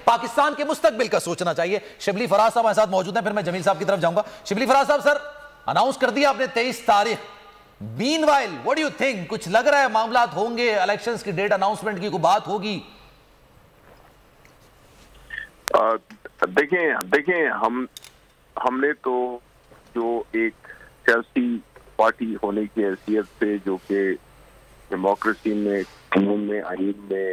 پاکستان کے مستقبل کا سوچنا چاہیے. شبلی فراز صاحب ہمارے ساتھ موجود ہیں, پھر میں جمیل صاحب کی طرف جاؤں گا. شبلی فراز صاحب, سر اناؤنس کر دیا آپ نے 23 تاریخ. Meanwhile what do you think, کچھ لگ رہا ہے معاملات ہوں گے, الیکشنز کی ڈیٹ اناؤنسمنٹ کی کوئی بات ہوگی؟ دیکھیں ہم نے تو جو ایک سیاسی پارٹی ہونے کی حیثیت سے جو کہ ڈیموکریسی میں, قانون میں, آئین میں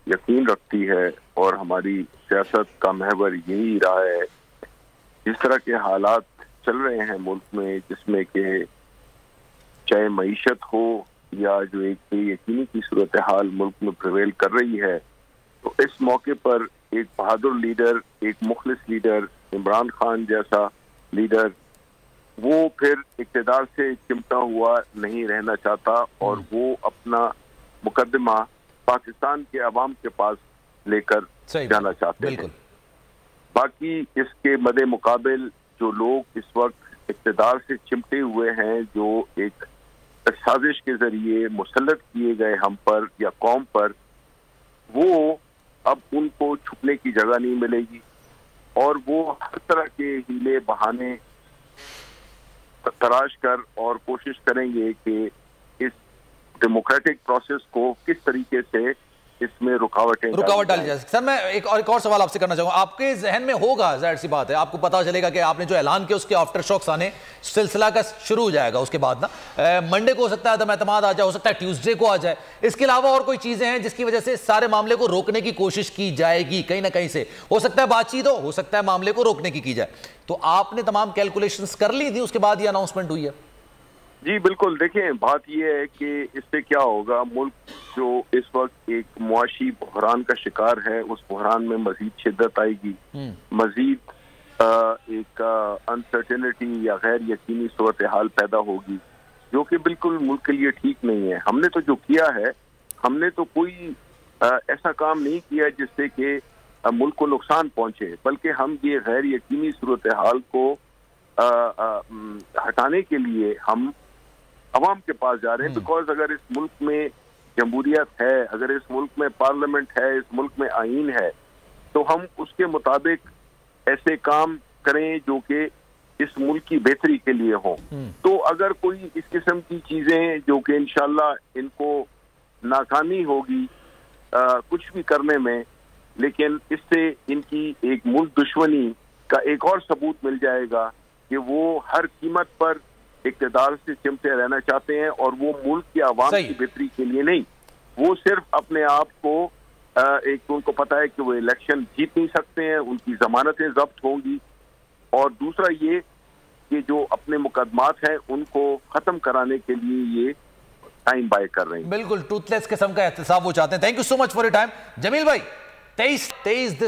یقین رکھتی ہے اور ہماری سیاست کا محور یہی رہا ہے, جس طرح کے حالات چل رہے ہیں ملک میں, جس میں کہ چاہے معیشت ہو یا جو ایک بے یقینی کی صورتحال ملک میں پریویل کر رہی ہے, تو اس موقع پر ایک بہادر لیڈر, ایک مخلص لیڈر, عمران خان جیسا لیڈر, وہ پھر اقتدار سے چمٹا ہوا نہیں رہنا چاہتا اور وہ اپنا مقدمہ پاکستان کے عوام کے پاس لے کر جانا چاہتے ہیں. باقی اس کے مد مقابل جو لوگ اس وقت اقتدار سے چمٹے ہوئے ہیں, جو ایک سازش کے ذریعے مسلط کیے گئے ہم پر یا قوم پر, وہ اب ان کو چھپنے کی جگہ نہیں ملے گی اور وہ ہر طرح کے ہیلے بہانے تراش کر اور کوشش کریں گے کہ اس ڈیموکریٹک پروسیس کو کس طریقے سے اس میں رکاوٹ ڈالی جائے. سر میں ایک اور سوال آپ سے کرنا چاہوں گا. آپ کے ذہن میں ہوگا, ظاہر سی بات ہے, آپ کو پتا چلے گا کہ آپ نے جو اعلان کیا اس کے آفٹر شاکس آنے, سلسلہ کا شروع ہو جائے گا اس کے بعد نا, منڈے کو ہو سکتا ہے عدم اعتماد آ جائے, ہو سکتا ہے ٹیوزڈے کو آ جائے. اس کے علاوہ اور کوئی چیزیں ہیں جس کی وجہ سے سارے معاملے کو روکنے کی کوشش کی جائے گی کہیں نہ کہیں سے؟ ہو سکتا ہے بات چیت ہو سکتا ہے معاملے کو روکنے کی جائے. تو آپ نے تمام کیلکولیشنز کر لی تھی, اس کے بعد یہ اناؤنسمنٹ ہوئی ہے؟ جی بالکل. دیکھیں بات یہ ہے کہ اس سے کیا ہوگا, ملک جو اس وقت ایک معاشی بحران کا شکار ہے, اس بحران میں مزید شدت آئے گی, مزید ایک انسرٹینٹی یا غیر یقینی صورتحال پیدا ہوگی, جو کہ بالکل ملک کے لیے ٹھیک نہیں ہے. ہم نے تو جو کیا ہے, ہم نے تو کوئی ایسا کام نہیں کیا جس سے کہ ملک کو نقصان پہنچے, بلکہ ہم یہ غیر یقینی صورتحال کو ہٹانے کے لیے ہم عوام کے پاس جا رہے ہیں. بیکاز اگر اس ملک میں جمہوریت ہے, اگر اس ملک میں پارلیمنٹ ہے, اس ملک میں آئین ہے, تو ہم اس کے مطابق ایسے کام کریں جو کہ اس ملک کی بہتری کے لیے ہوں. تو اگر کوئی اس قسم کی چیزیں جو کہ انشاءاللہ ان کو ناکامی ہوگی کچھ بھی کرنے میں, لیکن اس سے ان کی ایک ملک دشمنی کا ایک اور ثبوت مل جائے گا کہ وہ ہر قیمت پر اقتدار سے چمٹے رہنا چاہتے ہیں, اور وہ ملک کے عوام کی بہتری کے لیے نہیں, وہ صرف اپنے آپ کو ایک ان کو پتا ہے کہ وہ الیکشن جیت نہیں سکتے ہیں, ان کی ضمانتیں ضبط ہوں گی, اور دوسرا یہ کہ جو اپنے مقدمات ہیں ان کو ختم کرانے کے لیے یہ ٹائم بائی کر رہے ہیں. بالکل ٹوتھ لیس قسم کا احتساب وہ چاہتے ہیں. Thank you so much for your time. Jamil بھائی, 23